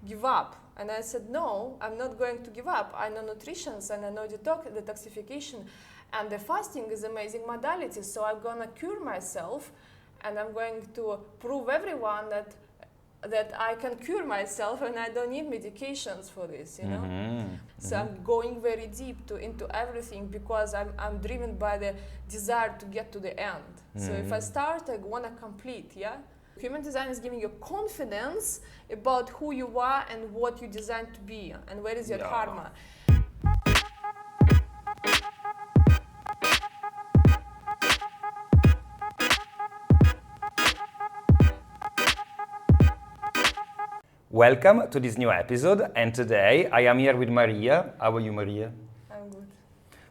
give up. And I said, no, I'm not going to give up. I know nutrition and I know detoxification, and the fasting is amazing modality. So I'm gonna cure myself, and I'm going to prove everyone that I can cure myself and I don't need medications for this, you know. So I'm going very deep into everything because I'm driven by the desire to get to the end. So if I start, I want to complete, yeah. Human design is giving you confidence about who you are and what you designed to be and where is your karma. Welcome to this new episode, and today I am here with Maria. How are you, Maria? I'm good.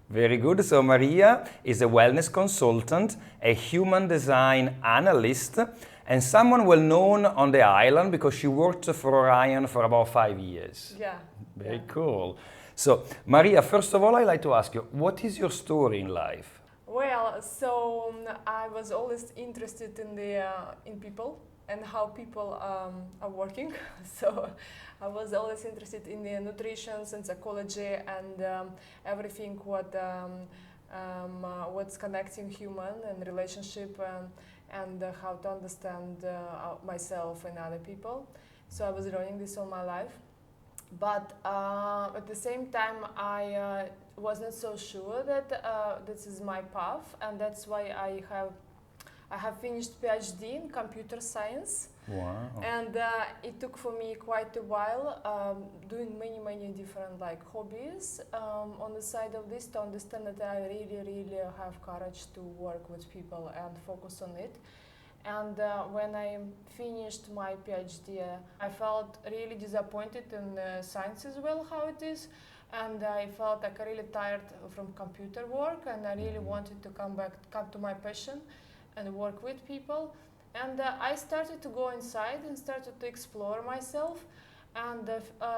Very good. So Maria is a wellness consultant, a human design analyst, and someone well known on the island because she worked for Orion for about 5 years. Yeah. Very cool. So Maria, first of all, I'd like to ask you, what is your story in life? Well, so I was always interested in people and how people are working. So I was always interested in the nutrition and psychology and everything what's connecting human and relationship and how to understand myself and other people. So I was learning this all my life. But at the same time, I was not so sure that this is my path, and that's why I have finished PhD in computer science. Wow. And it took for me quite a while doing many different hobbies on the side of this to understand that I really have courage to work with people and focus on it. And when I finished my PhD, I felt really disappointed in science as well, how it is. And I felt really tired from computer work, and I really wanted to come to my passion and work with people. And I started to go inside and started to explore myself and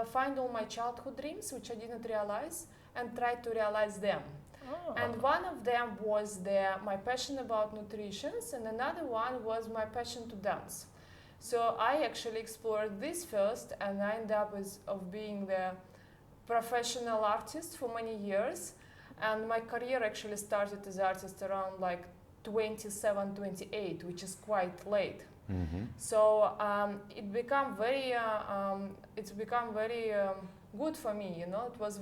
find all my childhood dreams, which I didn't realize, and try to realize them. Oh. And one of them was my passion about nutrition, and another one was my passion to dance. So I actually explored this first, and I ended up of being the professional artist for many years. And my career actually started as artist around 27, 28, which is quite late. So it became very good for me, you know. It was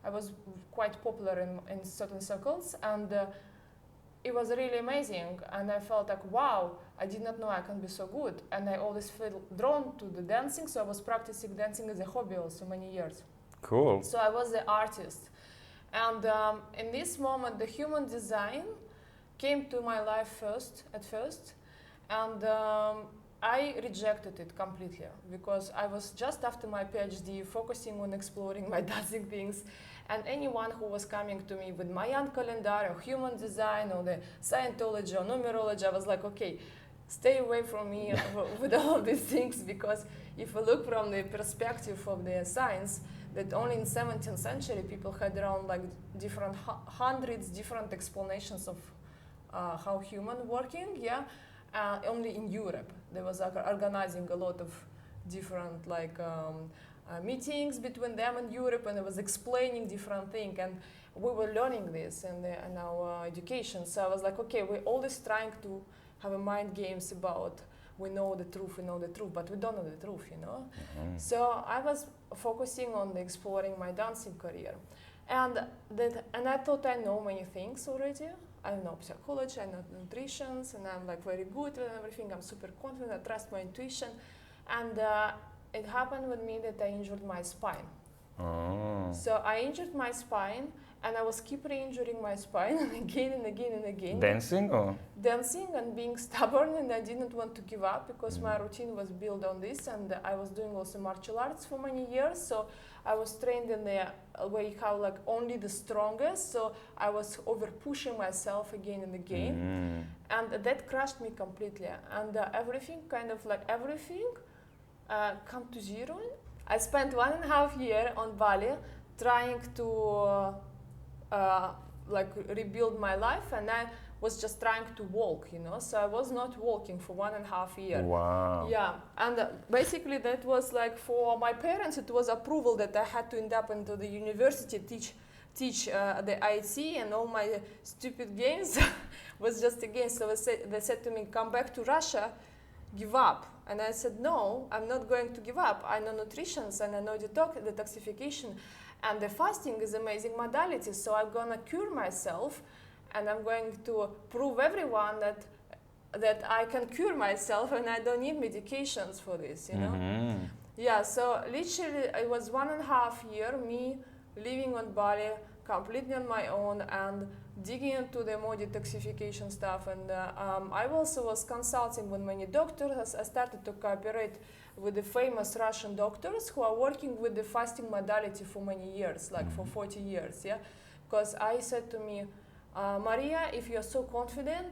I was quite popular in certain circles, and it was really amazing. And I felt wow, I did not know I can be so good. And I always feel drawn to the dancing, so I was practicing dancing as a hobby also many years. Cool. So I was the artist. And in this moment, the human design came to my life at first, and I rejected it completely because I was just after my PhD focusing on exploring my dancing things, and anyone who was coming to me with Mayan calendar or human design or the Scientology or numerology, I was like, okay, stay away from me with all these things, because if you look from the perspective of the science, that only in 17th century people had around different hundreds different explanations of how human working, only in Europe. There was organizing a lot of different meetings between them and Europe, and it was explaining different things, and we were learning this in our education. So I was like, okay, we're always trying to have a mind games about we know the truth, but we don't know the truth, you know. So I was focusing on exploring my dancing career, and I thought I know many things already. I know psychology, I know nutrition, and I'm very good at everything. I'm super confident, I trust my intuition. And it happened with me that I injured my spine. Oh. So I injured my spine, and I was keep re-injuring my spine again and again and again. Dancing or? Dancing and being stubborn, and I didn't want to give up because my routine was built on this, and I was doing also martial arts for many years. So I was trained in the way how only the strongest. So I was over pushing myself again and again, and that crushed me completely. And everything come to zero. I spent 1.5 years on Bali trying to rebuild my life, and was just trying to walk, you know. So I was not walking for 1.5 years. Wow. Yeah, and basically that was like, for my parents, it was approval that I had to end up into the university, teach the IT, and all my stupid games was just a game. So they said to me, come back to Russia, give up. And I said, no, I'm not going to give up. I know nutrition and I know detoxification, and the fasting is amazing modality. So I'm gonna cure myself, and I'm going to prove everyone that I can cure myself and I don't need medications for this, you know? Yeah, so literally it was 1.5 years, me living on Bali, completely on my own, and digging into the more detoxification stuff. And I also was consulting with many doctors. I started to cooperate with the famous Russian doctors who are working with the fasting modality for many years, like for 40 years, yeah? Because I said to me, Maria, if you're so confident,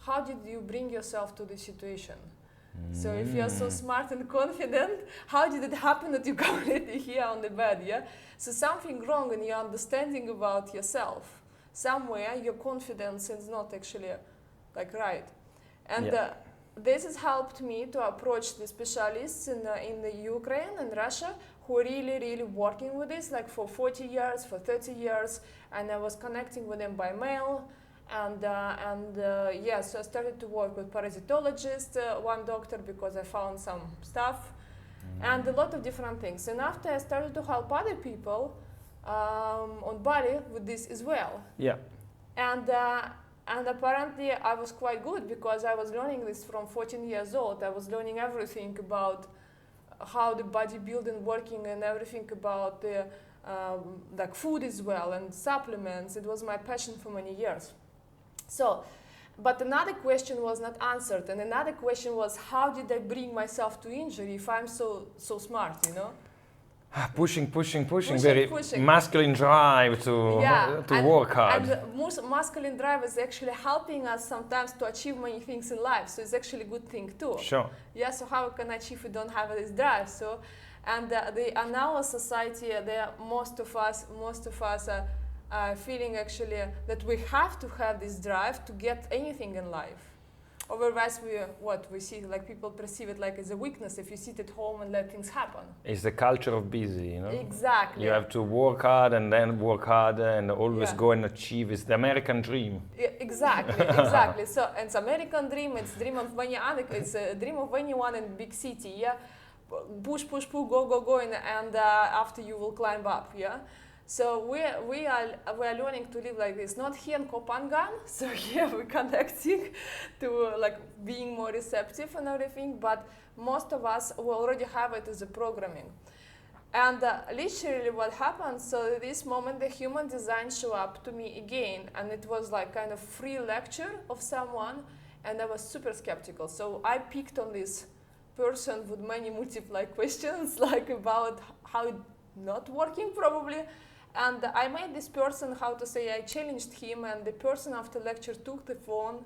how did you bring yourself to this situation? So if you're so smart and confident, how did it happen that you're completely here on the bed, yeah? So something wrong in your understanding about yourself. Somewhere your confidence is not actually like right. And this has helped me to approach the specialists in the Ukraine and Russia who are really working with this, like for 40 years, for 30 years, and I was connecting with them by mail. And so I started to work with parasitologist, one doctor, because I found some stuff, and a lot of different things. And after I started to help other people on Bali with this as well. Yeah. And apparently I was quite good, because I was learning this from 14 years old. I was learning everything about how the bodybuilding working and everything about the like food as well and supplements. It was my passion for many years. So, but another question was not answered, and another question was, how did I bring myself to injury if I'm so smart, you know? Pushing, very masculine drive to work hard. And most masculine drive is actually helping us sometimes to achieve many things in life, so it's actually a good thing too. Sure. Yeah, so how we can achieve if we don't have this drive? So, and in our society, most of us are feeling actually that we have to have this drive to get anything in life. Otherwise, we see, like, people perceive it like as a weakness if you sit at home and let things happen. It's the culture of busy, you know? Exactly. You have to work hard and then work harder and always go and achieve. It's the American dream. Yeah, exactly. So, and it's American dream, it's dream of many other, it's a dream of anyone in big city, yeah? Push, go, and after you will climb up, yeah? So we are learning to live like this, not here in Koh Phangan. So here we're connecting to like being more receptive and everything, but most of us will already have it as a programming. And literally what happened, so this moment the human design showed up to me again, and it was like kind of free lecture of someone, and I was super skeptical. So I picked on this person with many multiple questions, like about how it not working probably. And I made this person, I challenged him, and the person after lecture took the phone,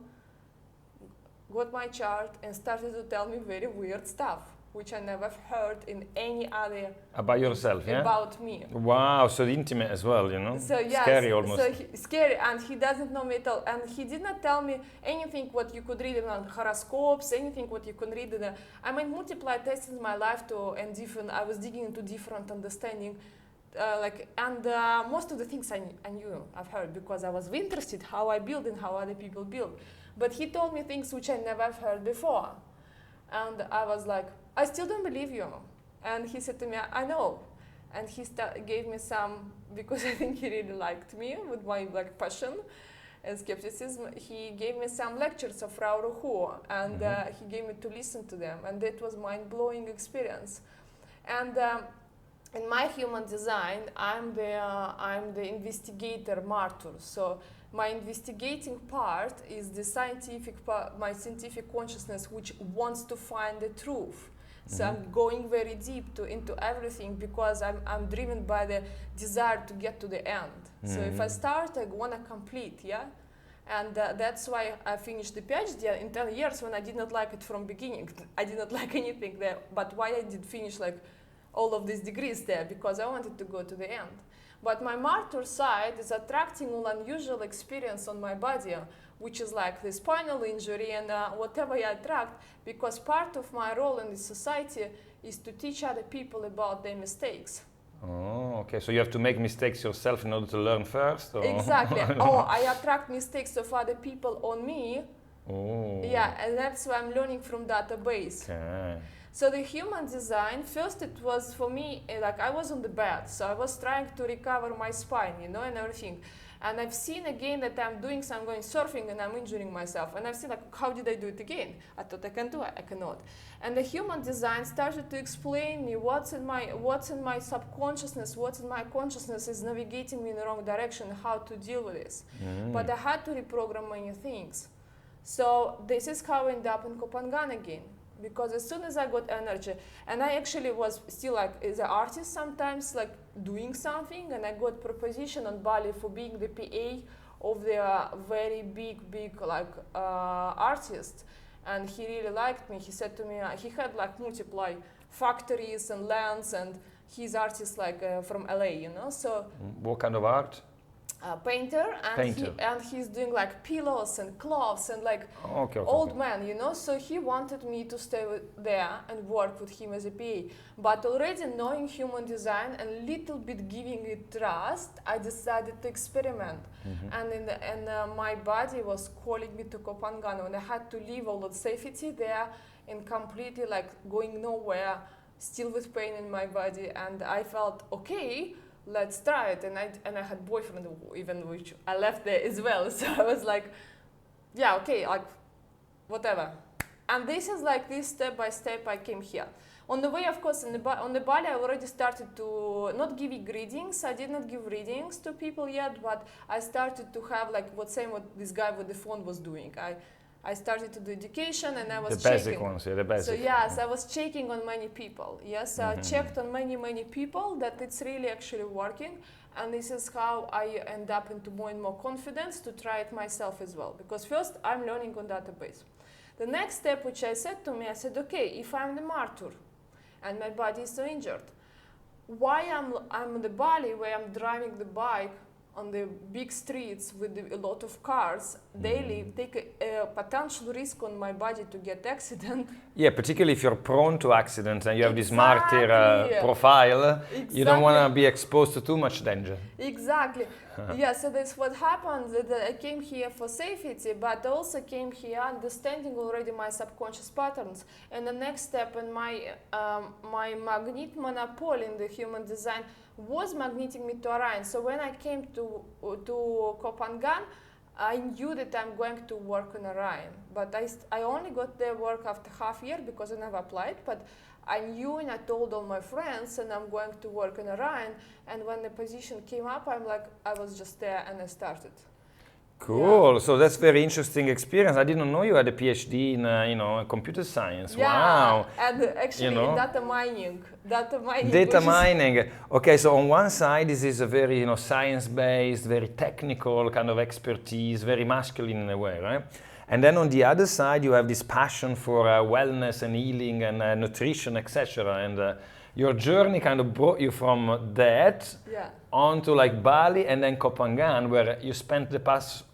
got my chart, and started to tell me very weird stuff, which I never heard in any other... About yourself, yeah? About me. Wow, so intimate as well, you know? So yes, scary almost. So scary, and he doesn't know me at all. And he did not tell me anything what you could read in horoscopes, anything what you can read in I made multiple tests in my life I was digging into different understanding. Most of the things I knew, I've heard, because I was interested how I build and how other people build. But he told me things which I never heard before. And I was like, I still don't believe you. And he said to me, I know. And he gave me some, because I think he really liked me with my passion and skepticism. He gave me some lectures of Frau Ruhu, and he gave me to listen to them. And that was mind-blowing experience. And in my human design, I'm the investigator martyr. So my investigating part is the scientific part, my scientific consciousness, which wants to find the truth. So I'm going very deep into everything, because I'm driven by the desire to get to the end. So if I start, I want to complete, yeah? And that's why I finished the PhD in 10 years when I did not like it from beginning. I did not like anything there, but why I did finish all of these degrees there, because I wanted to go to the end. But my martyr side is attracting all unusual experience on my body, which is like the spinal injury and whatever I attract, because part of my role in the society is to teach other people about their mistakes. Oh, okay. So you have to make mistakes yourself in order to learn first? Or? Exactly. Or I attract mistakes of other people on me. Oh. Yeah, and that's why I'm learning from database. Okay. So the human design, first it was for me, like I was on the bed, so I was trying to recover my spine, you know, and everything. And I've seen again that I'm going surfing and I'm injuring myself. And I've seen like, how did I do it again? I thought I can do it, I cannot. And the human design started to explain me what's in my subconsciousness, what's in my consciousness is navigating me in the wrong direction, how to deal with this. But I had to reprogram many things. So this is how I ended up in Koh Phangan again. Because as soon as I got energy, and I actually was still like as an artist sometimes like doing something, and I got proposition on Bali for being the PA of the very big like artist, and he really liked me. He said to me, he had like multiply factories and lands, and he's artist like from LA, you know. So what kind of art? Painter, and he's doing like pillows and cloths and like old man, you know. So he wanted me to stay there and work with him as a PA. But already knowing human design and little bit giving it trust, I decided to experiment. And my body was calling me to Koh Phangan, and I had to leave all the safety there and completely like going nowhere, still with pain in my body. And I felt okay. Let's try it, and I had boyfriend even, which I left there as well. So I was like, yeah, okay, like whatever. And this is like this step by step I came here. On the way, of course, on the Bali, I already started to not give readings. I did not give readings to people yet, but I started to have like what this guy with the phone was doing. I started to do education, and I was the basic ones, yeah, the basic. So yes, I was checking on many people. Yes, I checked on many people that it's really actually working, and this is how I end up into more and more confidence to try it myself as well. Because first I'm learning on database. The next step, which I said to me, I said, okay, if I'm the martyr, and my body is so injured, why I'm in the Bali where I'm driving the bike on the big streets with a lot of cars daily, take a potential risk on my body to get accident. Yeah, particularly if you're prone to accidents and you have this martyr profile, you don't want to be exposed to too much danger. Exactly. Yeah, so that's what happened. That I came here for safety, but I also came here understanding already my subconscious patterns. And the next step in my magnet monopoly in the human design was magneting me to Orion. So when I came to Koh Phangan, I knew that I'm going to work on Orion. But I only got the work after half year because I never applied. But I knew, and I told all my friends, and I'm going to work on Orion. And when the position came up, I was just there and I started. Cool. Yeah. So that's very interesting experience. I didn't know you had a PhD in computer science. Yeah. Wow. And actually in data mining. Data mining. Okay, so on one side this is a very science-based, very technical kind of expertise, very masculine in a way, right? And then on the other side you have this passion for wellness and healing and nutrition, etc. And your journey kind of brought you from that onto like Bali and then Koh Phangan, where you spent the past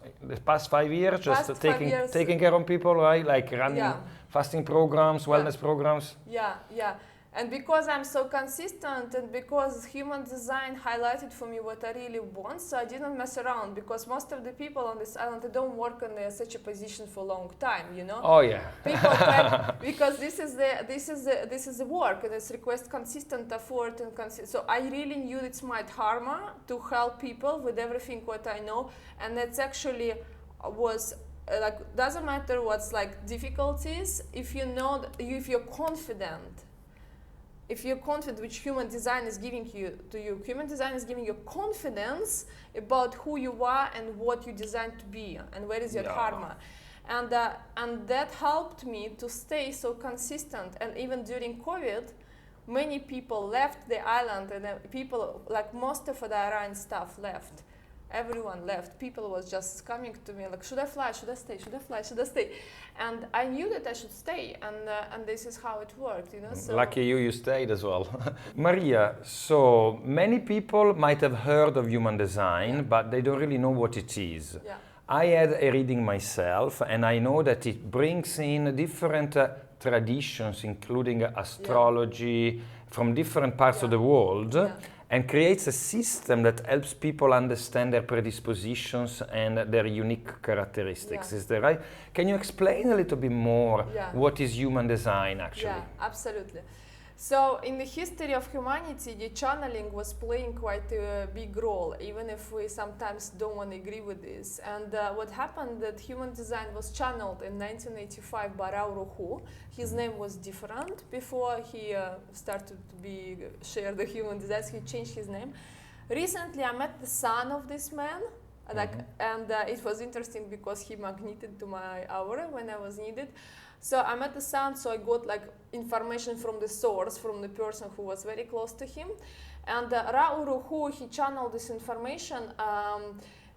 5 years just taking care of people, right? Like running fasting programs, wellness programs. Yeah. And because I'm so consistent, and because human design highlighted for me what I really want, so I didn't mess around. Because most of the people on this island, they don't work in such a position for a long time, you know. Oh yeah. People because this is the work, and it's request consistent effort and So I really knew it's my dharma to help people with everything what I know, and that's actually was. Doesn't matter what's like difficulties if you know if you're confident. If you're confident, which human design is giving human design is giving you confidence about who you are and what you designed to be and where is your dharma. And that helped me to stay so consistent. And even during COVID, many people left the island, and people, like most of the Orion staff left. everyone left. People was just coming to me like, should I fly? Should I stay? Should I fly? Should I stay? And I knew that I should stay, and this is how it worked, you know. So lucky you stayed as well. Maria, so many people might have heard of human design, but they don't really know what it is. yeah. I had a reading myself, and I know that it brings in different traditions, including astrology, from different parts of the world, and creates a system that helps people understand their predispositions and their unique characteristics. Is that right? Can you explain a little bit more what is human design actually? Yeah, absolutely. So in the history of humanity, the channeling was playing quite a big role, even if we sometimes don't want to agree with this. And what happened that human design was channeled in 1985 by Rauruhu. His name was different before he started to be share the human design. He changed his name. Recently, I met the son of this man. And it was interesting because he magneted to my aura when I was needed. So I met the son, so I got like information from the source, from the person who was very close to him. And Rauruhu, he channeled this information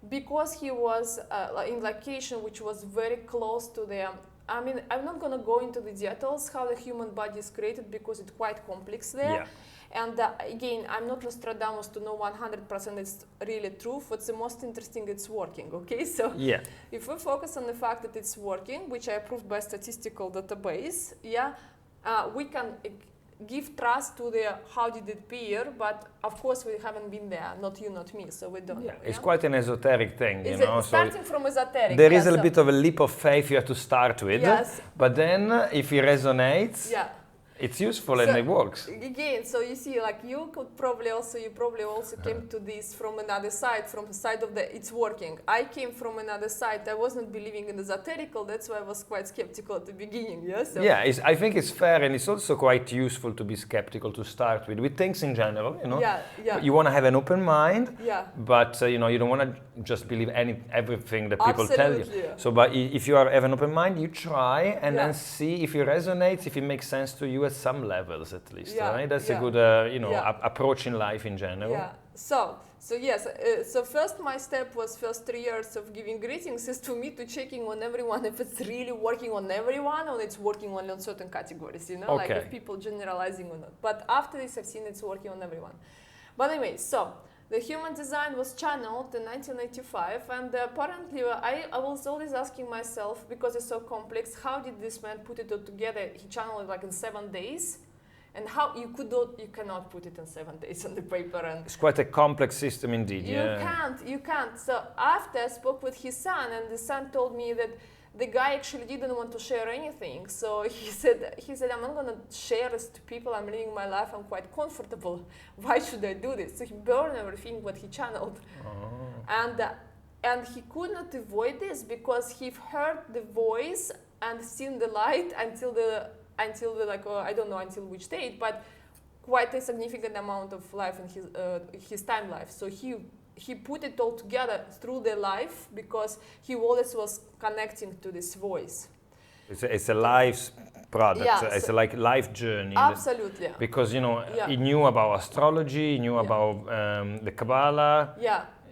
because he was in location which was very close to the, I mean, I'm not going to go into the details how the human body is created because it's quite complex there. Yeah. And again, I'm not Nostradamus to know 100% it's really true. What's the most interesting, it's working, okay? So if we focus on the fact that it's working, which I proved by statistical database, we can give trust to the how did it appear, but of course we haven't been there, not you, not me, so we don't know. It's quite an esoteric thing, you know. Starting from esoteric. There is a bit of a leap of faith you have to start with, but then if it resonates, it's useful and it works. Again, so you see, like you probably also came to this from another side, from the side of the it's working. I came from another side. I was not believing in the esoterical. That's why I was quite skeptical at the beginning. I think it's fair, and it's also quite useful to be skeptical to start with things in general. You know, you want to have an open mind, but you know, you don't want to just believe everything that people tell you. So, but if you have an open mind, you try and then see if it resonates, if it makes sense to you at some levels at least, right? That's a good, approach in life in general. So first my step was first 3 years of giving greetings is to me to checking on everyone if it's really working on everyone or it's working only on certain categories, you know, like if people generalizing or not. But after this, I've seen it's working on everyone. But anyway, so the human design was channeled in 1985, and apparently I was always asking myself, because it's so complex, how did this man put it all together? He channeled it like in 7 days, and how you cannot put it in 7 days on the paper. And it's quite a complex system indeed. You can't. So after I spoke with his son, and the son told me that the guy actually didn't want to share anything. So he said, I'm not going to share this to people. I'm living my life. I'm quite comfortable. Why should I do this? So he burned everything what he channeled. And he could not avoid this because he heard the voice and seen the light until the I don't know until which date, but quite a significant amount of life in his time life. So he put it all together through the life because he always was connecting to this voice. It's a life product. It's a life journey. Absolutely. Because he knew about astrology, he knew about the Kabbalah.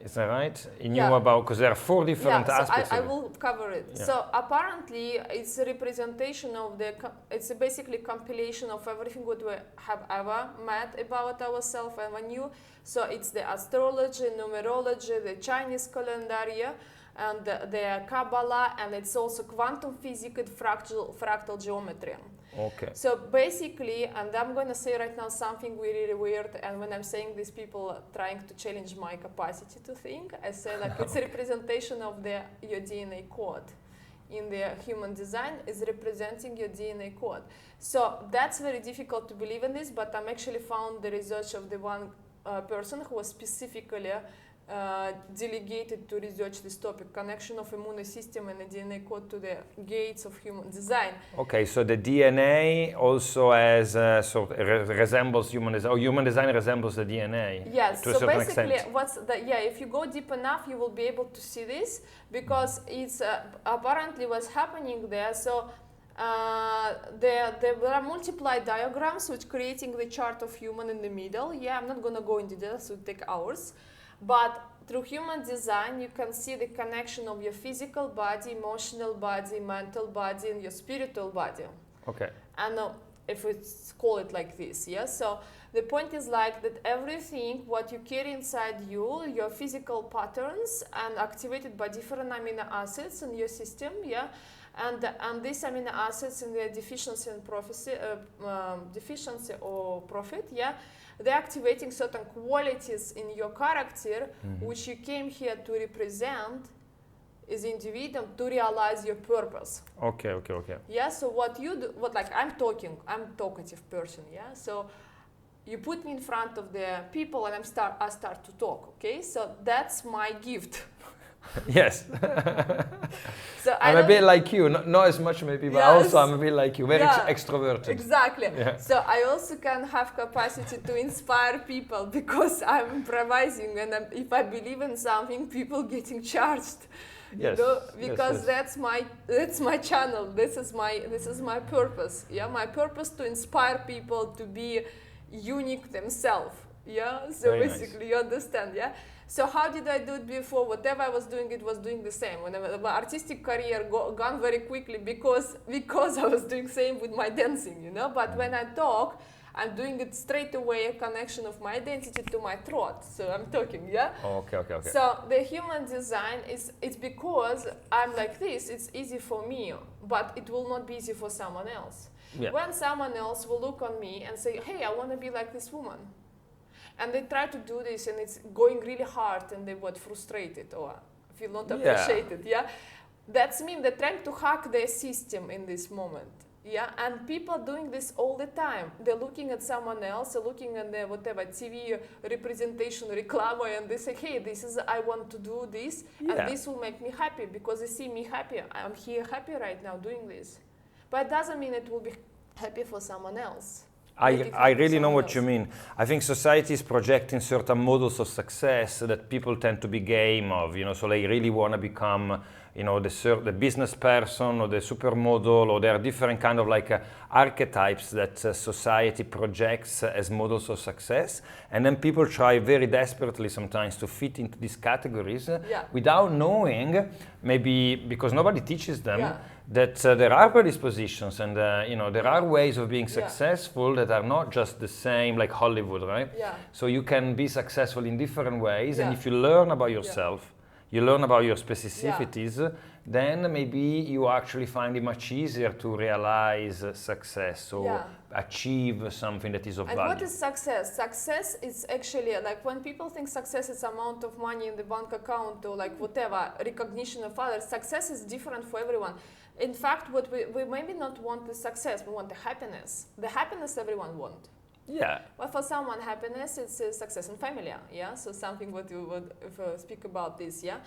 Is that right? He knew about, because there are 4 different aspects. I will cover it. So apparently it's a representation of it's basically compilation of everything what we have ever met about ourselves and we knew. So it's the astrology, numerology, the Chinese calendar, and the Kabbalah, and it's also quantum physics and fractal geometry. Okay. So basically, and I'm going to say right now something really weird, and when I'm saying this, people are trying to challenge my capacity to think. I say like it's a representation of your DNA code. In the human design is representing your DNA code. So that's very difficult to believe in this, but I'm actually found the research of the one person who was specifically delegated to research this topic, connection of immune system and the DNA code to the gates of human design. Okay, so the DNA also has resembles human design, or human design resembles the DNA. Yes, to a certain extent. If you go deep enough, you will be able to see this because it's apparently what's happening there. So there are multiply diagrams which creating the chart of human in the middle. I'm not going to go into details, it will take hours. But through human design, you can see the connection of your physical body, emotional body, mental body, and your spiritual body. Okay. And if we call it like this, yeah. So the point is like that everything what you carry inside you, your physical patterns, and activated by different amino acids in your system, yeah. And these amino acids in their deficiency and deficiency or profit, yeah, they're activating certain qualities in your character, which you came here to represent as individual to realize your purpose. Okay. Yeah. So what you do, I'm talkative person. Yeah. So you put me in front of the people and I start to talk. Okay. So that's my gift. Yes. So I'm a bit like you, not as much maybe, but also I'm a bit like you, very extroverted. Exactly. Yeah. So I also can have capacity to inspire people because I'm improvising, and if I believe in something, people getting charged. Yes. You know, because yes. that's my channel. This is my purpose. Yeah, my purpose to inspire people to be unique themselves. Yeah. So Very basically, nice. you understand. Yeah. So how did I do it before? Whatever I was doing, it was doing the same. When my artistic career gone very quickly because I was doing same with my dancing, you know. But when I talk, I'm doing it straight away, a connection of my identity to my throat. So I'm talking, yeah. Okay. So the human design it's because I'm like this. It's easy for me, but it will not be easy for someone else. Yeah. When someone else will look on me and say, "Hey, I want to be like this woman." And they try to do this, and it's going really hard, and they get frustrated or feel not appreciated. Yeah, that's mean they're trying to hack their system in this moment. Yeah, and people doing this all the time. They're looking at someone else, they're looking at the whatever TV representation, reclamo, and they say, "Hey, I want to do this, and this will make me happy because they see me happy. I'm here happy right now doing this." But it doesn't mean it will be happy for someone else. I really know what you mean. I think society is projecting certain models of success that people tend to be game of, you know, so they really want to become, you know, the business person or the supermodel, or there are different kind of like archetypes that society projects as models of success. And then people try very desperately sometimes to fit into these categories without knowing, maybe because nobody teaches them, that there are predispositions and you know, there are ways of being successful that are not just the same like Hollywood, right? Yeah. So you can be successful in different ways, and if you learn about yourself, you learn about your specificities, then maybe you actually find it much easier to realize success or achieve something that is of value. And what is success? Success is actually like when people think success is amount of money in the bank account or like whatever, recognition of others, success is different for everyone. In fact, what we maybe not want the success, we want the happiness. The happiness everyone wants. Yeah. But for someone, happiness is success and family. Yeah. So something what you would speak about this. Yeah.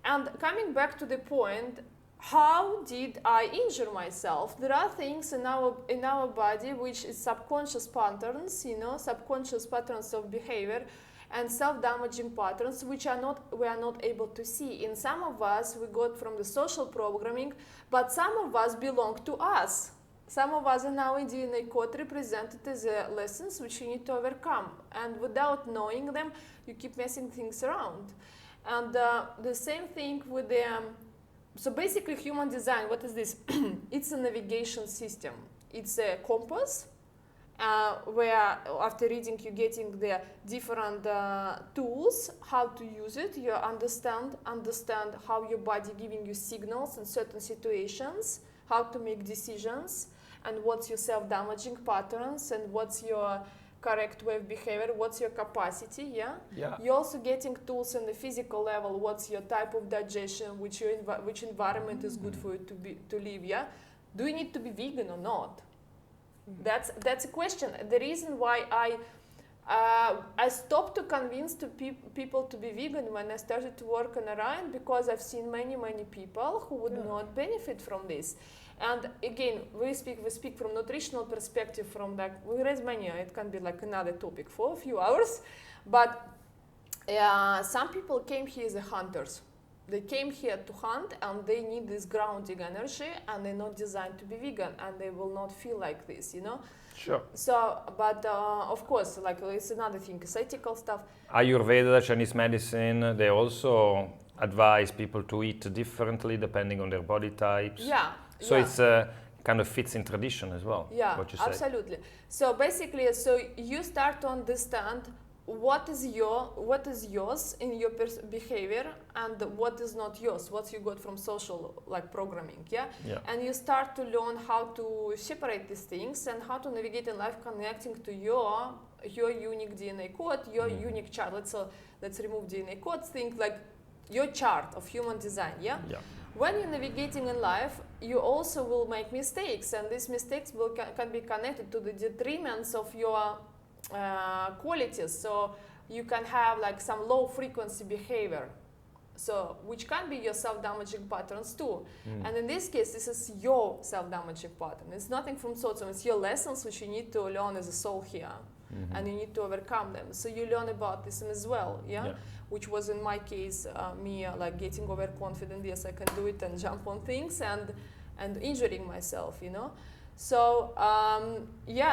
And coming back to the point, how did I injure myself? There are things in our body which is subconscious patterns, you know, subconscious patterns of behavior and self-damaging patterns which we are not able to see. In some of us, we got from the social programming, but some of us belong to us. Some of us in our DNA code represented as lessons which you need to overcome. And without knowing them, you keep messing things around. And the same thing with the... so basically human design, what is this? It's a navigation system. It's a compass where after reading you're getting the different tools, how to use it. You understand how your body giving you signals in certain situations, how to make decisions, and what's your self-damaging patterns, and what's your correct way of behavior, what's your capacity, You're also getting tools on the physical level, what's your type of digestion, which environment is good for you to live, Do you need to be vegan or not? That's a question. The reason why I stopped to convince people to be vegan when I started to work on Orion, because I've seen many people who would not benefit from this. And again, we speak from nutritional perspective, from like we raise many. It can be like another topic for a few hours, but some people came here as hunters. They came here to hunt, and they need this grounding energy, and they're not designed to be vegan, and they will not feel like this, Sure. So, but of course, like it's another thing, it's ethical stuff. Ayurveda, Chinese medicine, they also advise people to eat differently depending on their body types. Yeah. So yeah. it's kind of fits in tradition as well. Yeah, what you say. absolutely. So basically, so you start to understand what is yours in your behavior and what is not yours, what you got from social like programming, yeah? And you start to learn how to separate these things and how to navigate in life connecting to your unique DNA code, your unique chart. Let's remove DNA codes thing, like your chart of human design, yeah? When you're navigating in life, you also will make mistakes, and these mistakes can be connected to the detriments of your qualities. So you can have like some low frequency behavior, so which can be your self-damaging patterns too. And in this case, this is your self-damaging pattern. It's nothing from social. It's your lessons which you need to learn as a soul here, and you need to overcome them. So you learn about this as well, which was in my case me like getting overconfident. Yes, I can do it, and jump on things and injuring myself, you know. So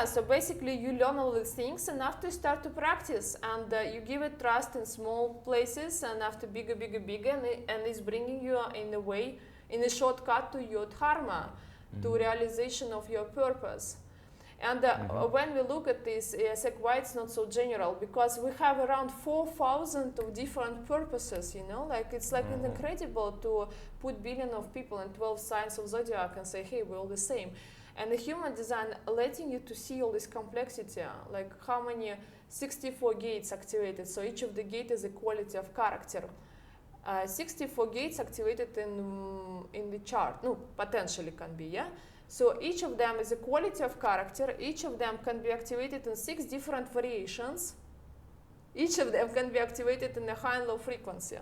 so basically you learn all these things, and after you start to practice, and you give it trust in small places, and after bigger, and it's bringing you in a shortcut to your dharma, to realization of your purpose. And when we look at this, it's like why it's not so general, because we have around 4,000 of different purposes, you know, like it's like it's incredible to put billion of people in 12 signs of zodiac and say, hey, we're all the same. And the human design letting you to see all this complexity, like how many 64 gates activated. So each of the gate is a quality of character. 64 gates activated in the chart. No, potentially can be, yeah? So each of them is a quality of character. Each of them can be activated in 6 different variations. Each of them can be activated in a high and low frequency.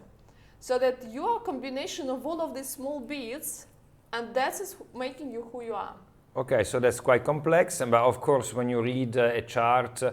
So that you are a combination of all of these small bits, and that is making you who you are. Okay, so that's quite complex, but of course when you read a chart,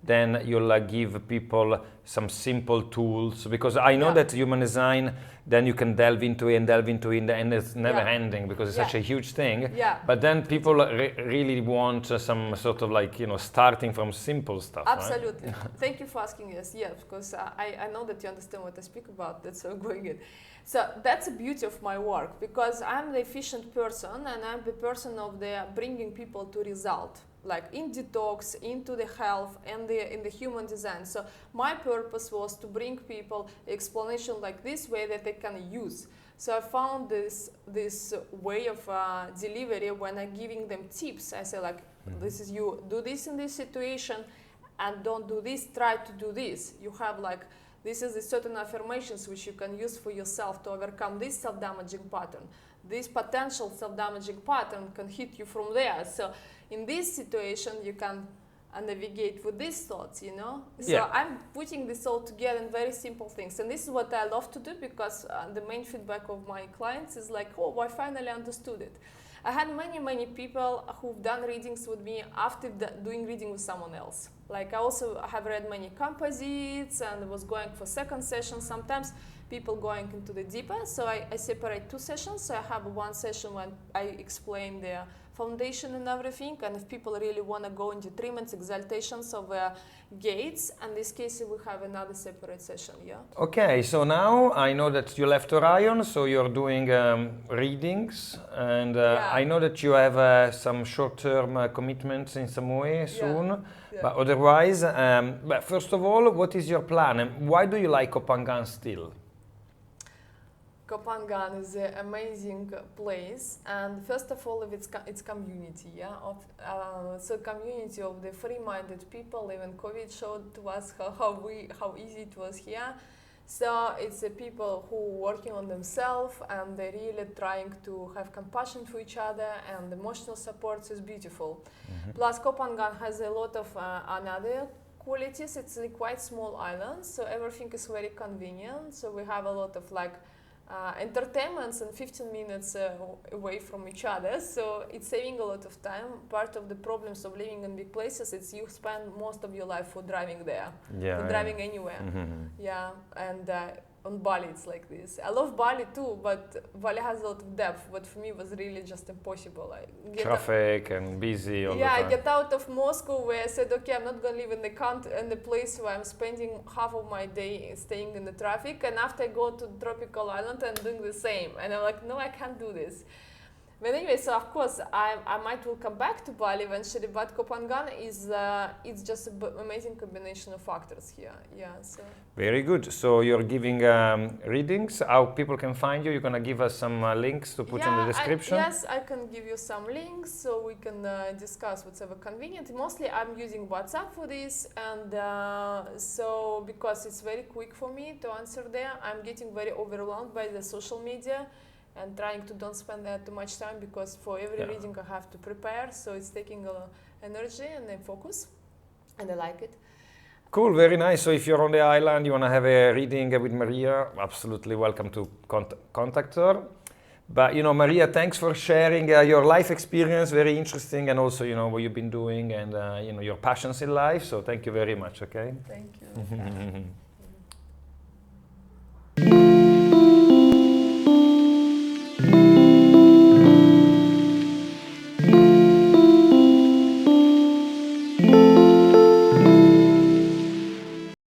then you'll give people some simple tools, because I know that human design, then you can delve into it, and it's never ending, because it's such a huge thing. But then people really want some sort of like, you know, starting from simple stuff. Absolutely. Right? Thank you for asking this. Yeah, because I know that you understand what I speak about. That's so going in. So that's the beauty of my work, because I'm the efficient person, and I'm the person of the bringing people to result, like in detox, into the health, and in the human design. So my purpose was to bring people explanation like this way that they can use. So I found this way of delivery when I'm giving them tips. I say like, this is you do this in this situation, and don't do this. Try to do this. You have like. This is a certain affirmations which you can use for yourself to overcome this self-damaging pattern. This potential self-damaging pattern can hit you from there. So in this situation, you can navigate with these thoughts, you know? So I'm putting this all together in very simple things. And this is what I love to do, because the main feedback of my clients is like, oh, I finally understood it. I had many people who've done readings with me after doing reading with someone else. Like I also have read many composites and was going for second session. Sometimes people going into the deeper. So I separate 2 sessions. So I have one session when I explain the foundation and everything. And if people really want to go into treatments, exaltations of gates, in this case we have another separate session, Okay, so now I know that you left Orion, so you're doing readings, and I know that you have some short-term commitments in some way soon, but otherwise, but first of all, what is your plan, and why do you like Koh Phangan still? Koh Phangan is an amazing place, and first of all, it's community, so community of the free-minded people. Even COVID showed to us how easy it was here. So it's people who are working on themselves, and they're really trying to have compassion for each other, and emotional support is beautiful. Plus, Koh Phangan has a lot of another qualities. It's a quite small island, so everything is very convenient. So we have a lot of like entertainments and 15 minutes away from each other, so it's saving a lot of time. Part of the problems of living in big places is you spend most of your life for driving there, for driving anywhere. And on Bali it's like this. I love Bali too, but Bali has a lot of depth. But for me, it was really just impossible. Traffic and busy all the yeah, time. I get out of Moscow where I said, okay, I'm not gonna live in the place where I'm spending half of my day staying in the traffic, and after I go to tropical island and doing the same, and I'm like, no, I can't do this. But anyway, so of course I might will come back to Bali eventually, but Koh Phangan is it's just an amazing combination of factors here. Yeah. So. Very good. So you're giving readings. How people can find you? You're gonna give us some links to put in the description. Yes, I can give you some links so we can discuss whatever convenient. Mostly I'm using WhatsApp for this, and so because it's very quick for me to answer there, I'm getting very overwhelmed by the social media. And trying to don't spend too much time, because for every reading I have to prepare, so it's taking energy and focus, and I like it. Cool, very nice. So if you're on the island, you want to have a reading with Maria, absolutely welcome to contact her. But Maria, thanks for sharing your life experience, very interesting, and also what you've been doing and your passions in life. So thank you very much. Okay. Thank you.